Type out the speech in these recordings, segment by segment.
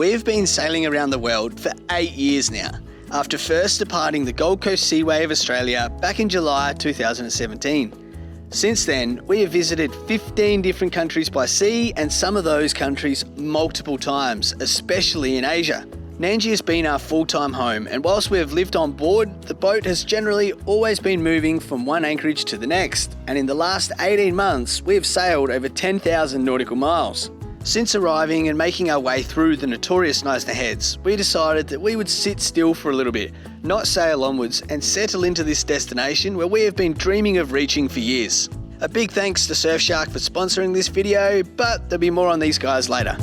We've been sailing around the world for 8 years now, after first departing the Gold Coast Seaway of Australia back in July 2017. Since then, we have visited 15 different countries by sea, and some of those countries multiple times, especially in Asia. Nandji has been our full-time home, and whilst we have lived on board, the boat has generally always been moving from one anchorage to the next, and in the last 18 months, we have sailed over 10,000 nautical miles. Since arriving and making our way through the Notorious Knysna heads, we decided that we would sit still for a little bit, not sail onwards, and settle into this destination where we have been dreaming of reaching for years. A big thanks to Surfshark for sponsoring this video, but there'll be more on these guys later.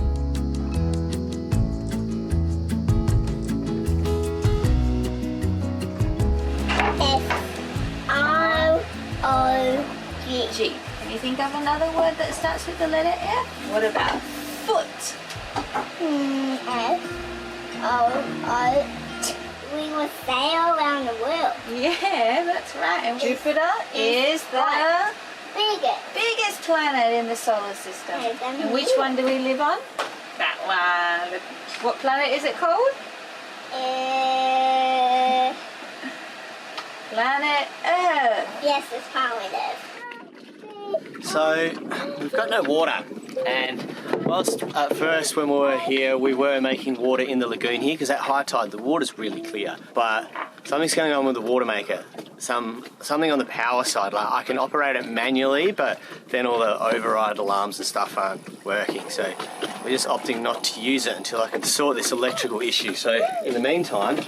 G. Can you think of another word that starts with the letter F? What about foot? F-O-O. We will sail around the world. Yeah, that's right. And Jupiter is the biggest planet in the solar system. And which one do we live on? That one. What planet is it called? Planet Earth. Yes, it's planet Earth. So we've got no water, and whilst at first when we were here we were making water in the lagoon here because at high tide the water's really clear, but something's going on with the water maker. Something on the power side, like I can operate it manually, but then all the override alarms and stuff aren't working, so we're just opting not to use it until I can sort this electrical issue. So in the meantime,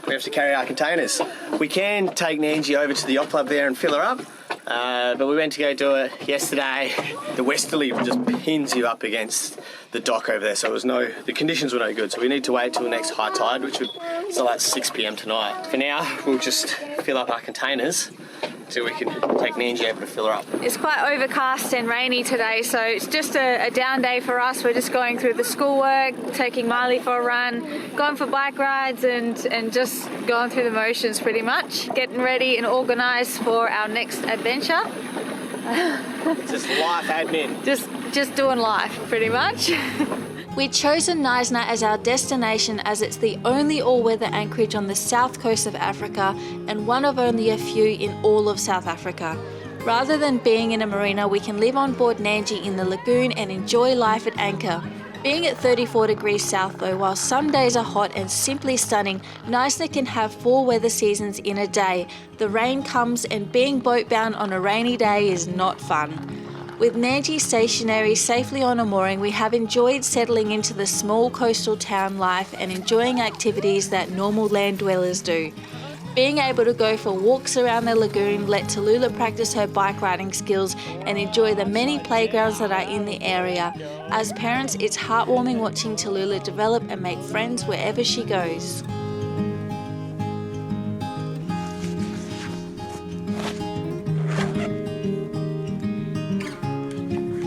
we have to carry our containers. We can take Nandji over to the yacht club there and fill her up, but we went to go do it yesterday. The westerly just pins you up against the dock over there, so the conditions were no good, so we need to wait till the next high tide, which would start at 6 p.m. tonight. For now, we'll just fill up our containers so we can take Nandji over to fill her up. It's quite overcast and rainy today, so it's just a down day for us. We're just going through the schoolwork, taking Miley for a run, going for bike rides and just going through the motions pretty much. Getting ready and organised for our next adventure. Just life admin. Just doing life pretty much. We'd chosen Knysna as our destination as it's the only all-weather anchorage on the south coast of Africa and one of only a few in all of South Africa. Rather than being in a marina, we can live on board Nandji in the lagoon and enjoy life at anchor. Being at 34 degrees south though, while some days are hot and simply stunning, Knysna can have 4 weather seasons in a day. The rain comes and being boat-bound on a rainy day is not fun. With Nandji stationary safely on a mooring, we have enjoyed settling into the small coastal town life and enjoying activities that normal land dwellers do. Being able to go for walks around the lagoon, let Tallulah practice her bike riding skills and enjoy the many playgrounds that are in the area. As parents, it's heartwarming watching Tallulah develop and make friends wherever she goes.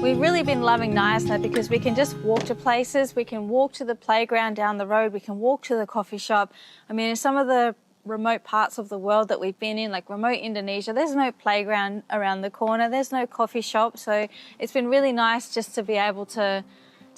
We've really been loving Knysna because we can just walk to places, we can walk to the playground down the road, we can walk to the coffee shop. I mean, in some of the remote parts of the world that we've been in, like remote Indonesia, there's no playground around the corner, there's no coffee shop, so it's been really nice just to be able to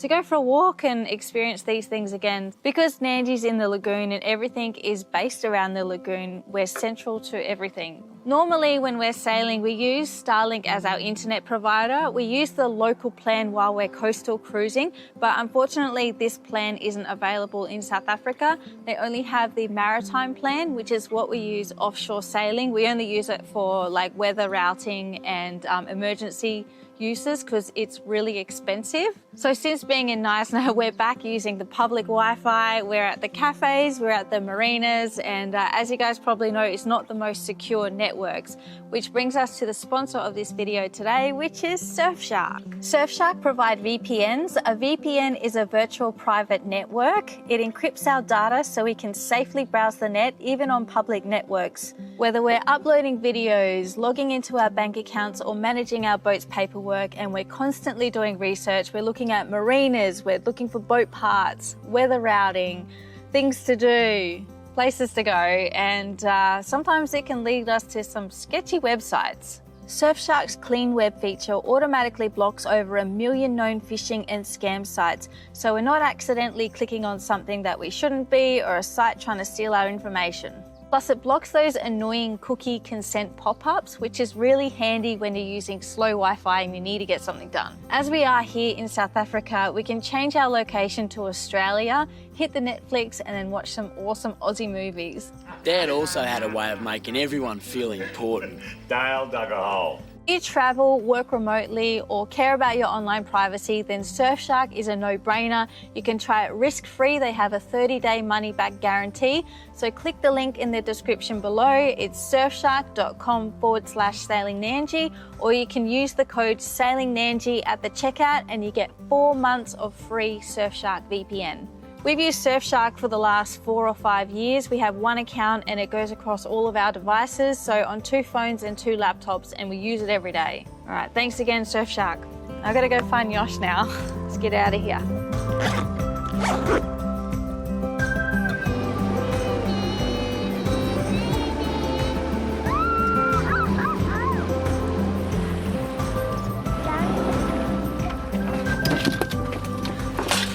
go for a walk and experience these things again. Because Nandji's in the lagoon and everything is based around the lagoon, we're central to everything. Normally when we're sailing, we use Starlink as our internet provider. We use the local plan while we're coastal cruising, but unfortunately this plan isn't available in South Africa. They only have the maritime plan, which is what we use offshore sailing. We only use it for like weather routing and emergency uses because it's really expensive. So since being in Knysna, we're back using the public Wi-Fi, we're at the cafes, we're at the marinas, and as you guys probably know, it's not the most secure networks, which brings us to the sponsor of this video today, which is Surfshark. Surfshark provide VPNs. A VPN is a virtual private network. It encrypts our data so we can safely browse the net, even on public networks. Whether we're uploading videos, logging into our bank accounts, or managing our boat's paperwork, and we're constantly doing research, we're looking at marinas, we're looking for boat parts, weather routing, things to do, places to go, and sometimes it can lead us to some sketchy websites. Surfshark's clean web feature automatically blocks over 1 million known phishing and scam sites, so we're not accidentally clicking on something that we shouldn't be or a site trying to steal our information. Plus, it blocks those annoying cookie consent pop-ups, which is really handy when you're using slow Wi-Fi and you need to get something done. As we are here in South Africa, we can change our location to Australia, hit the Netflix, and then watch some awesome Aussie movies. Dad also had a way of making everyone feel important. Dale dug a hole. If you travel, work remotely, or care about your online privacy, then Surfshark is a no-brainer. You can try it risk-free. They have a 30-day money-back guarantee. So click the link in the description below. It's surfshark.com/Sailing Nandji, or you can use the code Sailing Nandji at the checkout and you get 4 months of free Surfshark VPN. We've used Surfshark for the last 4 or 5 years. We have one account and it goes across all of our devices, so on 2 phones and 2 laptops, and we use it every day. All right, thanks again, Surfshark. I've got to go find Yosh now. Let's get out of here.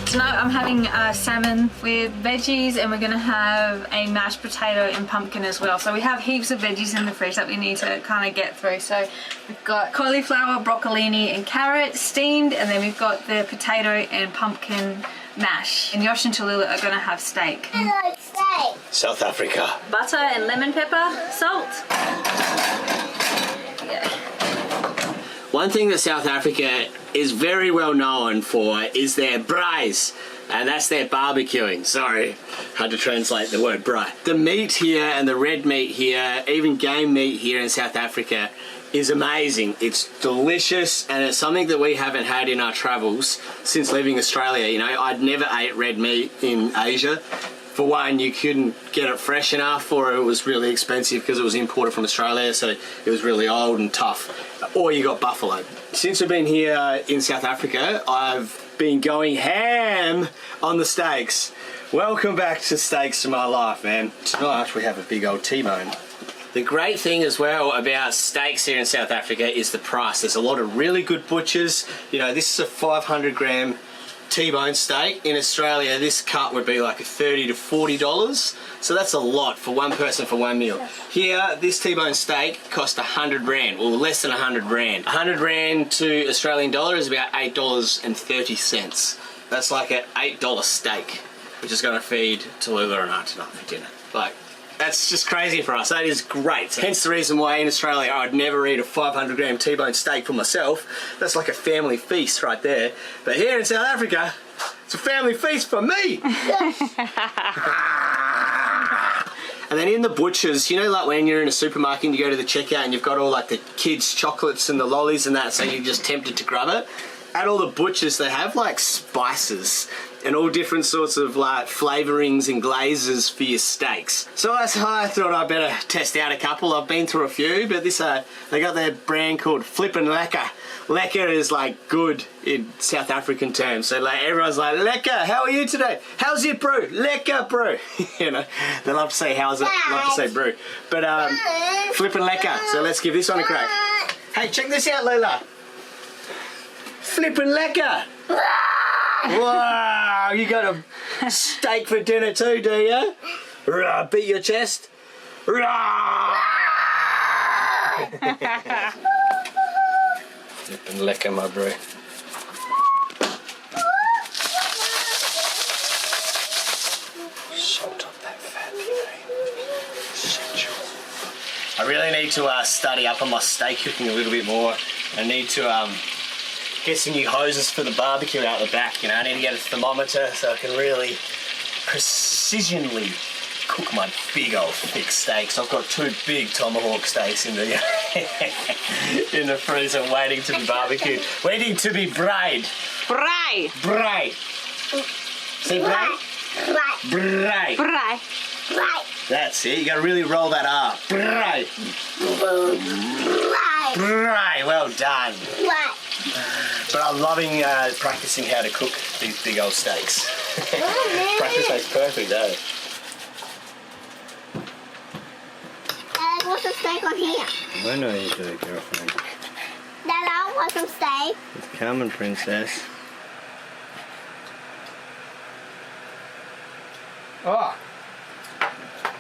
Tonight I'm having salmon with veggies, and we're going to have a mashed potato and pumpkin as well. So we have heaps of veggies in the fridge that we need to kind of get through. So we've got cauliflower, broccolini and carrot steamed, and then we've got the potato and pumpkin mash. And Yosh and Tallulah are going to have steak. I like steak. South Africa. Butter and lemon pepper, salt. Yeah. One thing that South Africa is very well known for is their braais, and that's their barbecuing. Sorry, had to translate the word braai. The meat here and the red meat here, even game meat here in South Africa, is amazing. It's delicious, and it's something that we haven't had in our travels since leaving Australia. You know, I'd never ate red meat in Asia. For one, you couldn't get it fresh enough, or it was really expensive because it was imported from Australia, so it was really old and tough. Or you got buffalo. Since we've been here in South Africa, I've been going ham on the steaks. Welcome back to Steaks to My Life, man. Tonight we have a big old T-bone. The great thing as well about steaks here in South Africa is the price. There's a lot of really good butchers. You know, this is a 500 gram T-bone steak. In Australia, this cut would be like $30 to $40, so that's a lot for one person for one meal. Here, this T-bone steak cost 100 rand, or less than 100 rand. 100 rand to Australian dollar is about $8.30. That's like an $8 steak, which is going to feed Tallulah and I tonight for dinner. Like, that's just crazy for us. That is great. Hence the reason why in Australia I'd never eat a 500 gram T-bone steak for myself. That's like a family feast right there. But here in South Africa, it's a family feast for me. And then in the butchers, you know, like when you're in a supermarket and you go to the checkout and you've got all like the kids' chocolates and the lollies and that, so you're just tempted to grab it. At all the butchers, they have like spices and all different sorts of like flavourings and glazes for your steaks. So I thought I'd better test out a couple. I've been through a few, but this they got their brand called Flippin' Lekker. Lekker is like good in South African terms. So like everyone's like, lekker, how are you today? How's it, bro? Lekker, bro. You know, they love to say how's it, love to say brew. But Flippin' Lekker. So let's give this one a crack. Hey, check this out, Leila. Flippin' Lekker. Wow, you got a steak for dinner too, do you? Rah, beat your chest. Rah. Flippin' lekker, my bro. Salt on that fat, you know. Essential. I really need to study up on my steak cooking a little bit more. I need to get some new hoses for the barbecue out the back. You know, I need to get a thermometer so I can really precisionally cook my big old thick steaks. I've got 2 big tomahawk steaks in the in the freezer waiting to be barbecued, waiting to be braaied. Braai. Braai. Say braai. Braai. Braai. Right. That's it. You got to really roll that R. Braai. Right. Braai. Well done. Right. But I'm loving practicing how to cook these big old steaks. Practice makes perfect, though. want some steak on here. I know you do, girlfriend. Dad, I want some steak. It's coming, princess. Oh,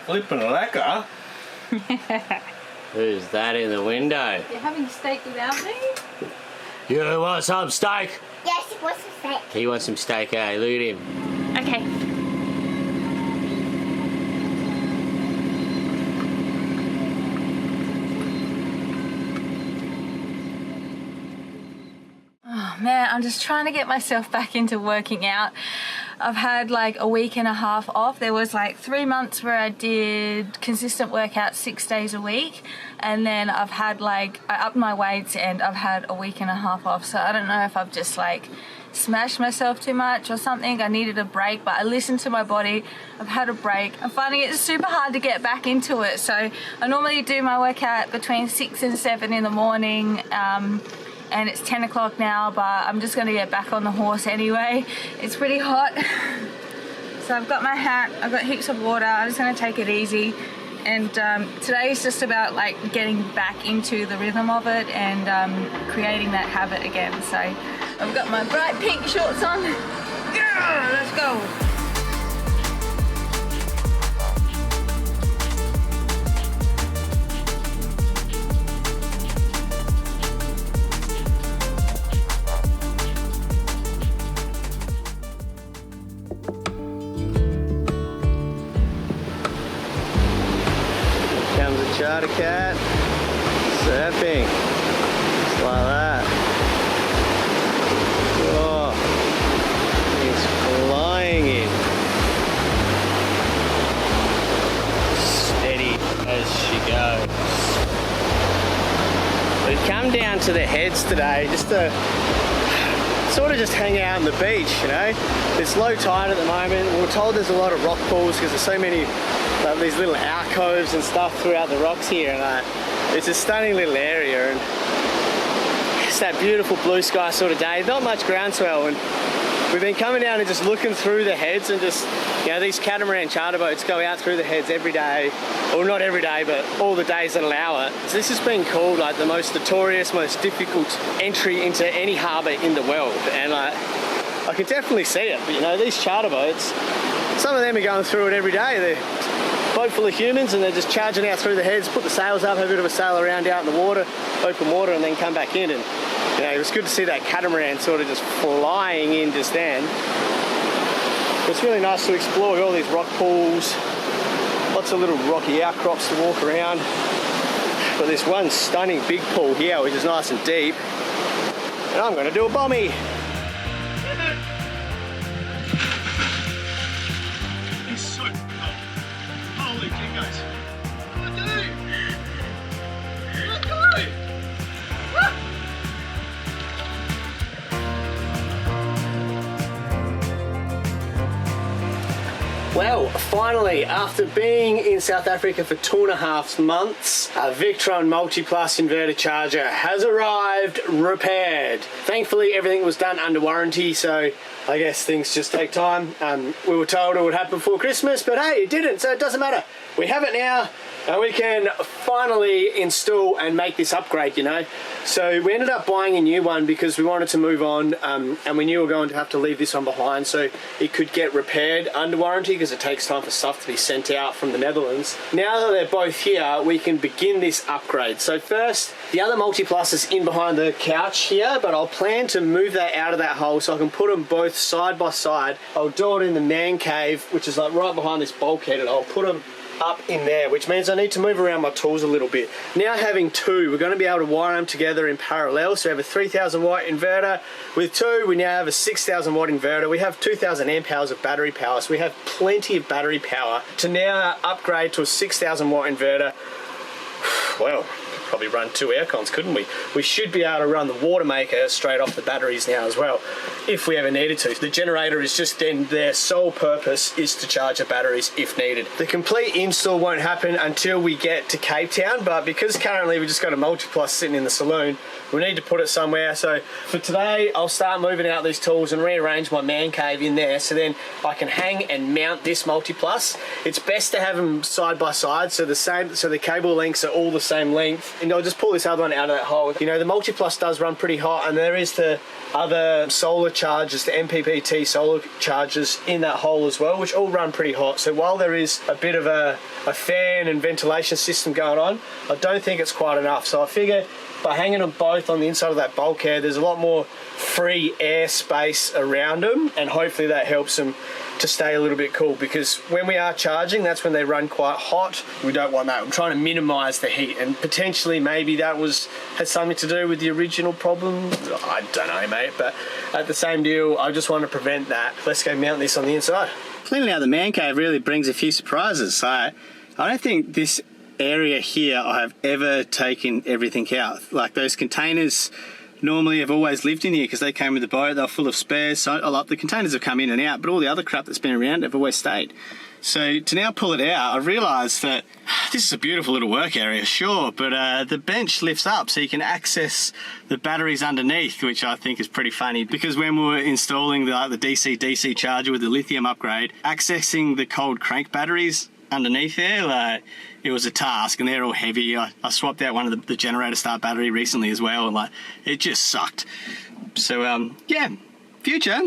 flipping lekker. Who's that in the window? You're having steak without me? You want some steak? Yes, he wants some steak. He wants some steak, eh? Look at him. Okay. Oh man, I'm just trying to get myself back into working out. I've had like a week and a half off. There was like 3 months where I did consistent workouts 6 days a week, and then I've had like, I upped my weights and I've had a week and a half off. So I don't know if I've just like smashed myself too much or something. I needed a break, but I listened to my body. I've had a break. I'm finding it super hard to get back into it. So I normally do my workout between 6 and 7 in the morning. And it's 10 o'clock now, but I'm just gonna get back on the horse anyway. It's pretty hot. So I've got my hat, I've got heaps of water, I'm just gonna take it easy. And today is just about like getting back into the rhythm of it and creating that habit again. So I've got my bright pink shorts on. Yeah, let's go. Charter cat, surfing, just like that. Oh, he's flying in. Steady as she goes. We've come down to the heads today just to sort of just hang out on the beach, you know. It's low tide at the moment. We're told there's a lot of rock pools because there's so many these little alcoves and stuff throughout the rocks here, and it's a stunning little area, and it's that beautiful blue sky sort of day, not much groundswell, and we've been coming down and just looking through the heads, and just, you know, these catamaran charter boats go out through the heads every day, well, not every day, but all the days that allow it. So this has been called like the most notorious, most difficult entry into any harbour in the world, and I can definitely see it. But you know, these charter boats, some of them are going through it every day. They're boat full of humans and they're just charging out through the heads, put the sails up, have a bit of a sail around out in the water, open water, and then come back in. And you know, it was good to see that catamaran sort of just flying in just then. It's really nice to explore all these rock pools, lots of little rocky outcrops to walk around. But this one stunning big pool here, which is nice and deep. And I'm going to do a bombie. He's so cold. Holy jingoes. What do I do? What do I do? Well, finally, after being in South Africa for 2.5 months, a Victron Multi-Plus inverter charger has arrived repaired. Thankfully, everything was done under warranty, so I guess things just take time. We were told it would happen before Christmas, but hey, it didn't, so it doesn't matter. We have it now, and we can finally install and make this upgrade, you know. So we ended up buying a new one because we wanted to move on, and we knew we were going to have to leave this one behind so it could get repaired under warranty, because it takes time for stuff to be sent out from the Netherlands. Now that they're both here, we can begin this upgrade. So first, the other Multi-Plus is in behind the couch here, but I'll plan to move that out of that hole so I can put them both side by side. I'll do it in the man cave, which is like right behind this bulkhead, and I'll put them up in there, which means I need to move around my tools a little bit. Now having two, we're going to be able to wire them together in parallel. So we have a 3000 watt inverter. With two, we now have a 6000 watt inverter. We have 2000 amp hours of battery power, so we have plenty of battery power to now upgrade to a 6000 watt inverter. Well, probably run 2 air cons, couldn't we? We should be able to run the water maker straight off the batteries now as well, if we ever needed to. The generator is just then, their sole purpose is to charge the batteries if needed. The complete install won't happen until we get to Cape Town, but because currently we just got a multi-plus sitting in the saloon, we need to put it somewhere. So for today, I'll start moving out these tools and rearrange my man cave in there, so then I can hang and mount this multi-plus. It's best to have them side by side, so the cable lengths are all the same length. And I'll just pull this other one out of that hole. You know, the multi-plus does run pretty hot, and there is the other solar chargers, the MPPT solar chargers in that hole as well, which all run pretty hot. So while there is a bit of a fan and ventilation system going on, I don't think it's quite enough. So I figure by hanging them both on the inside of that bulkhead, there's a lot more free air space around them, and hopefully that helps them to stay a little bit cool, because when we are charging, that's when they run quite hot. We don't want that. I'm trying to minimize the heat, and potentially maybe that had something to do with the original problem. I don't know, mate, but at the same deal, I just want to prevent that. Let's go mount this on the inside. Cleaning out the man cave really brings a few surprises. So I don't think this area here I have ever taken everything out. Like, those containers normally have always lived in here because they came with the boat, they were full of spares, so the containers have come in and out, but all the other crap that's been around have always stayed. So to now pull it out, I realised that this is a beautiful little work area, sure, but the bench lifts up so you can access the batteries underneath, which I think is pretty funny, because when we were installing the DC-DC charger with the lithium upgrade, accessing the cold crank batteries underneath there, it was a task, and they're all heavy. I swapped out one of the generator start battery recently as well, and it just sucked. So yeah, future,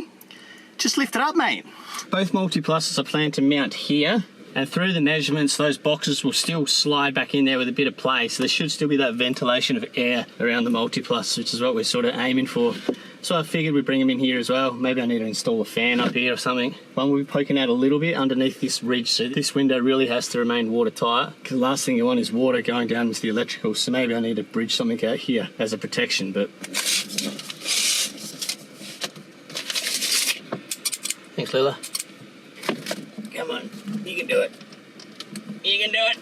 just lift it up, mate. Both multi-pluses I plan to mount here, and through the measurements, those boxes will still slide back in there with a bit of play, so there should still be that ventilation of air around the multi-plus, which is what we're sort of aiming for. So I figured we'd bring them in here as well. Maybe I need to install a fan up here or something. One will be poking out a little bit underneath this ridge, so this window really has to remain watertight, because the last thing you want is water going down into the electrical, so maybe I need to bridge something out here as a protection, but... Thanks, Lila. Come on, you can do it. You can do it.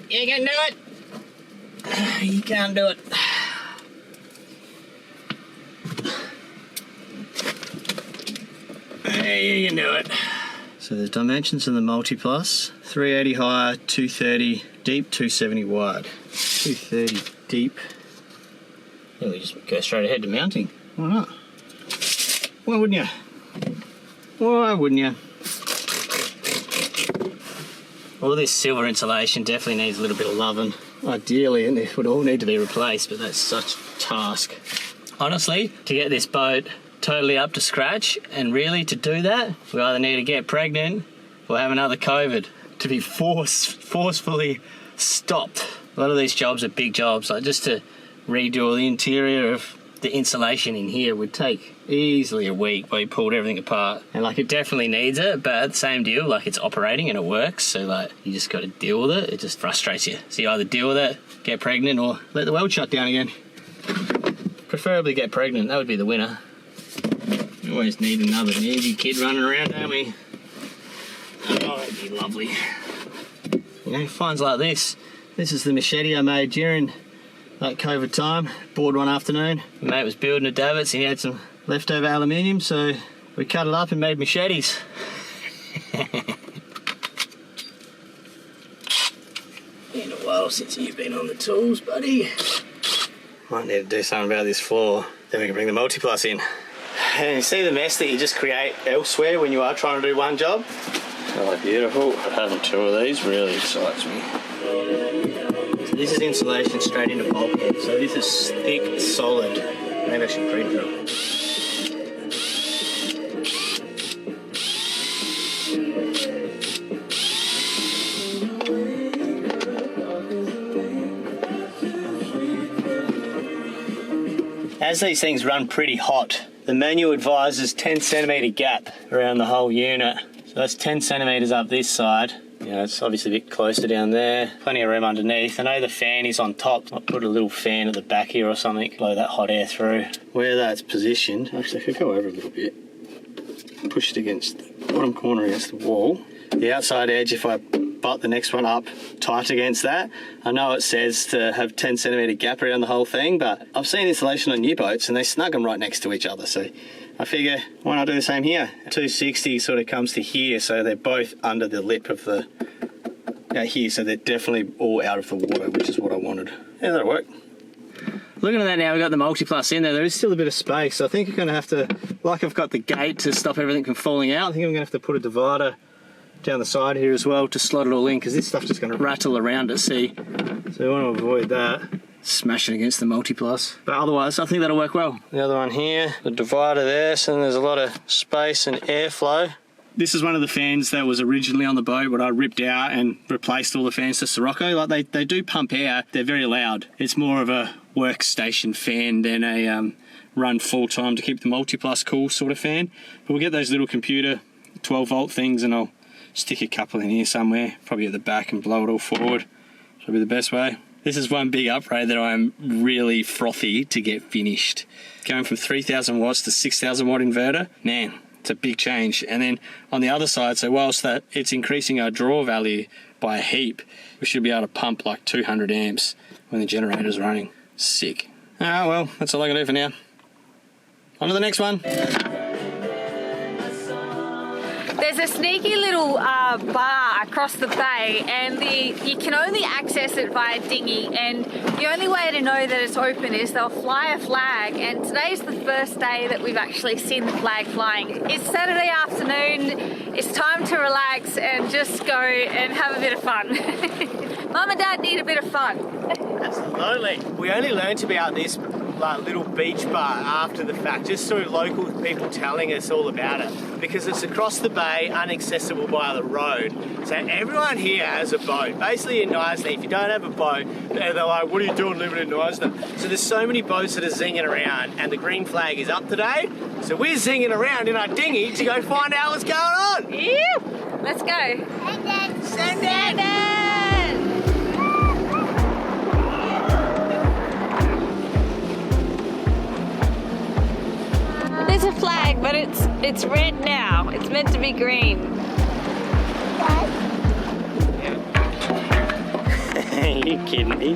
You can do it. You can't do it. You can do it. So the dimensions of the multi-plus: 380 high, 230 deep, 270 wide. 230 deep. Yeah, we just go straight ahead to mounting. Why not? Why wouldn't you? Why wouldn't you? All this silver insulation definitely needs a little bit of loving. Ideally, and it would all need to be replaced, but that's such a task. Honestly, to get this boat totally up to scratch, and really to do that, we either need to get pregnant or have another COVID to be forcefully stopped. A lot of these jobs are big jobs, like just to redo the interior of the insulation in here would take easily a week while you pulled everything apart. And it definitely needs it, but at the same deal, it's operating and it works, so you just got to deal with it. It just frustrates you. So you either deal with it, get pregnant, or let the world shut down again. Preferably get pregnant, that would be the winner. We always need another Nandji kid running around, don't we? Oh, that'd be lovely. You know, finds like this. This is the machete I made during that COVID time. Bored one afternoon. My mate was building a davits, he had some leftover aluminium, so we cut it up and made machetes. Been a while since you've been on the tools, buddy. Might need to do something about this floor, then we can bring the multi-plus in. And you see the mess that you just create elsewhere when you are trying to do one job? Oh, beautiful. Having 2 of these really excites me. So this is insulation straight into bulkhead. So this is thick, solid. Maybe I should print it. As these things run pretty hot, the manual advises 10 centimetre gap around the whole unit. So that's 10 centimetres up this side. You know, it's obviously a bit closer down there. Plenty of room underneath. I know the fan is on top. I'll put a little fan at the back here or something, blow that hot air through. Where that's positioned, actually I could go over a little bit. Push it against the bottom corner against the wall. The outside edge, if I butt the next one up tight against that. I know it says to have 10 centimetre gap around the whole thing, but I've seen insulation on new boats and they snug them right next to each other. So I figure, why not do the same here? 260 sort of comes to here, so they're both under the lip of the, here, so they're definitely all out of the water, which is what I wanted. Yeah, that'll work. Looking at that now, we've got the multi-plus in there. There is still a bit of space, so I think you're going to have to, like I've got the gate to stop everything from falling out, I think I'm going to have to put a divider down the side here as well to slot it all in, because this stuff's just going to rattle around at sea. So we want to avoid that. Smash it against the multi-plus. But otherwise, I think that'll work well. The other one here, the divider there, so there's a lot of space and airflow. This is one of the fans that was originally on the boat, but I ripped out and replaced all the fans to Sirocco. Like they do pump air, they're very loud. It's more of a workstation fan than a run full time to keep the multi-plus cool sort of fan. But we'll get those little computer 12 volt things and I'll stick a couple in here somewhere, probably at the back, and blow it all forward. That'll be the best way. This is one big upgrade that I'm really frothy to get finished. Going from 3,000 watts to 6,000 watt inverter, man, it's a big change. And then on the other side, so whilst that it's increasing our draw value by a heap, we should be able to pump like 200 amps when the generator's running. Sick. Ah, well, that's all I can do for now. On to the next one. There's a sneaky little bar across the bay, and you can only access it via dinghy, and the only way to know that it's open is they'll fly a flag, and today's the first day that we've actually seen the flag flying. It's Saturday afternoon, it's time to relax and just go and have a bit of fun. Mum and Dad need a bit of fun. Absolutely. We only learned about this little beach bar after the fact, just through local people telling us all about it, because it's across the bay, inaccessible by the road. So everyone here has a boat. Basically in Knysna, if you don't have a boat, they're like, what are you doing living in Knysna? So there's so many boats that are zinging around, and the green flag is up today, so we're zinging around in our dinghy to go find out what's going on. Yeah, let's go. Send it. There's a flag, but it's red now. It's meant to be green. Are you kidding me?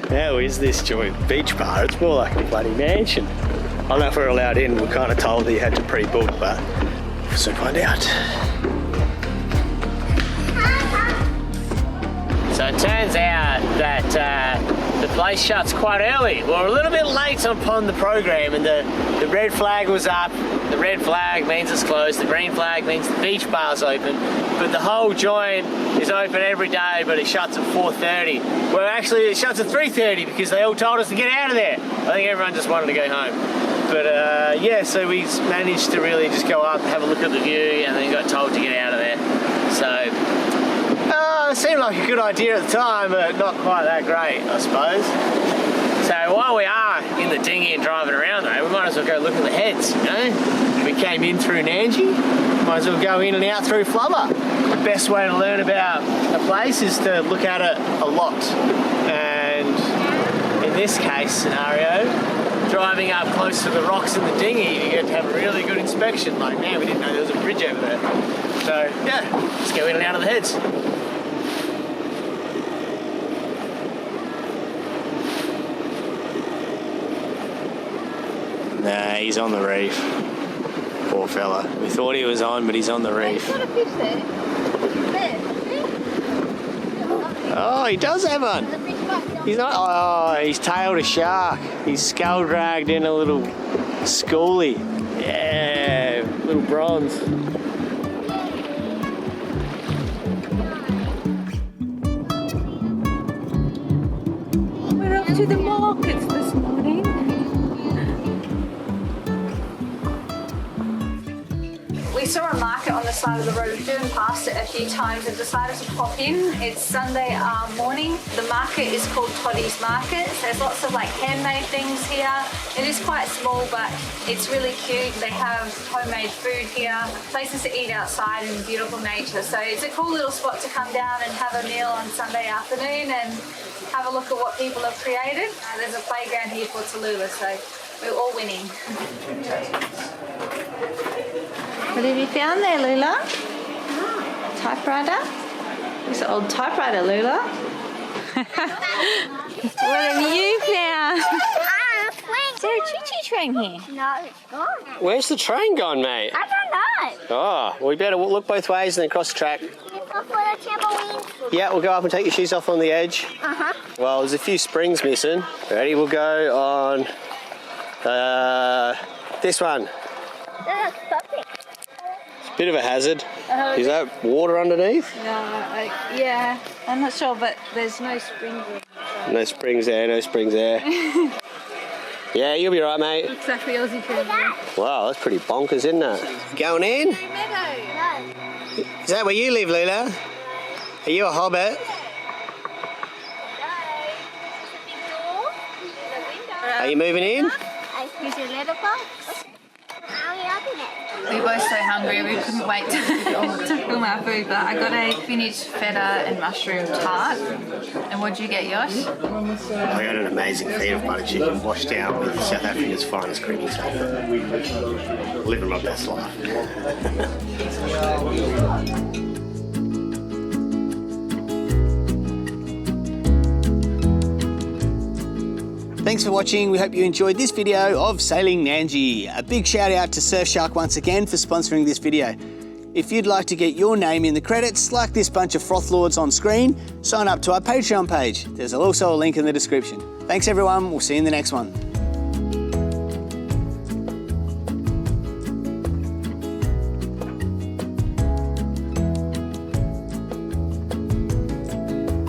How is this joint beach bar? It's more like a bloody mansion. I don't know if we're allowed in. We're kind of told that you had to pre-book, but we'll soon find out. So it turns out that the place shuts quite early. We're a little bit late upon the program, and the red flag was up. The red flag means it's closed. The green flag means the beach bar's open. But the whole joint is open every day, but it shuts at 4:30. Well, actually, it shuts at 3:30 because they all told us to get out of there. I think everyone just wanted to go home. But yeah, so we managed to really just go up, have a look at the view, and then got told to get out of there. So it seemed like a good idea at the time, but not quite that great, I suppose. So while we are in the dinghy and driving around though, we might as well go look at the heads, you know? We came in through Nandji, might as well go in and out through Flubber. The best way to learn about a place is to look at it a lot. And in this case scenario, driving up close to the rocks in the dinghy, you get to have a really good inspection. Like, man, we didn't know there was a bridge over there. So yeah, let's go in and out of the heads. Nah, he's on the reef. Poor fella. We thought he was on, but he's on the reef. There's not a fish there. Oh, he does have one. He's not. Oh, he's tailed a shark. He's skull dragged in a little schoolie. Yeah, little bronze. We're off to the markets this morning. We saw a market on the side of the road. We've driven past it a few times and decided to pop in. It's Sunday morning. The market is called Toddy's Market. There's lots of like handmade things here. It is quite small, but it's really cute. They have homemade food here, places to eat outside in beautiful nature. So it's a cool little spot to come down and have a meal on Sunday afternoon and have a look at what people have created. There's a playground here for Tallulah, so we're all winning. What have you found there, Lula? Typewriter? It's an old typewriter, Lula. What have you found? Is there a choo-choo train here? No, it's gone. Where's the train gone, mate? I don't know. Oh, we better look both ways and then cross the track. It's off for the trampoline. Yeah, we'll go up and take your shoes off on the edge. Uh-huh. Well, there's a few springs missing. Ready? We'll go on this one. That's something. Bit of a hazard. Is that water underneath? No, yeah, I'm not sure, but there's no springs in it. So. No springs there, no springs there. Yeah, you'll be right, mate. Exactly Aussie train. Wow, that's pretty bonkers, isn't it? Going in? No. Is that where you live, Lila? Are you a hobbit? Are you moving in? Here's your letterbox. How are you open it? We were both so hungry, we couldn't wait to film our food, but I got a spinach, feta and mushroom tart. And what'd you get, Yosh? I got an amazing feed of butter chicken washed down with South Africa's finest creamy stuff. Living my best life. Thanks for watching. We hope you enjoyed this video of Sailing Nandji. A big shout out to Surfshark once again for sponsoring this video. If you'd like to get your name in the credits, like this bunch of froth lords on screen, sign up to our Patreon page. There's also a link in the description. Thanks everyone, we'll see you in the next one.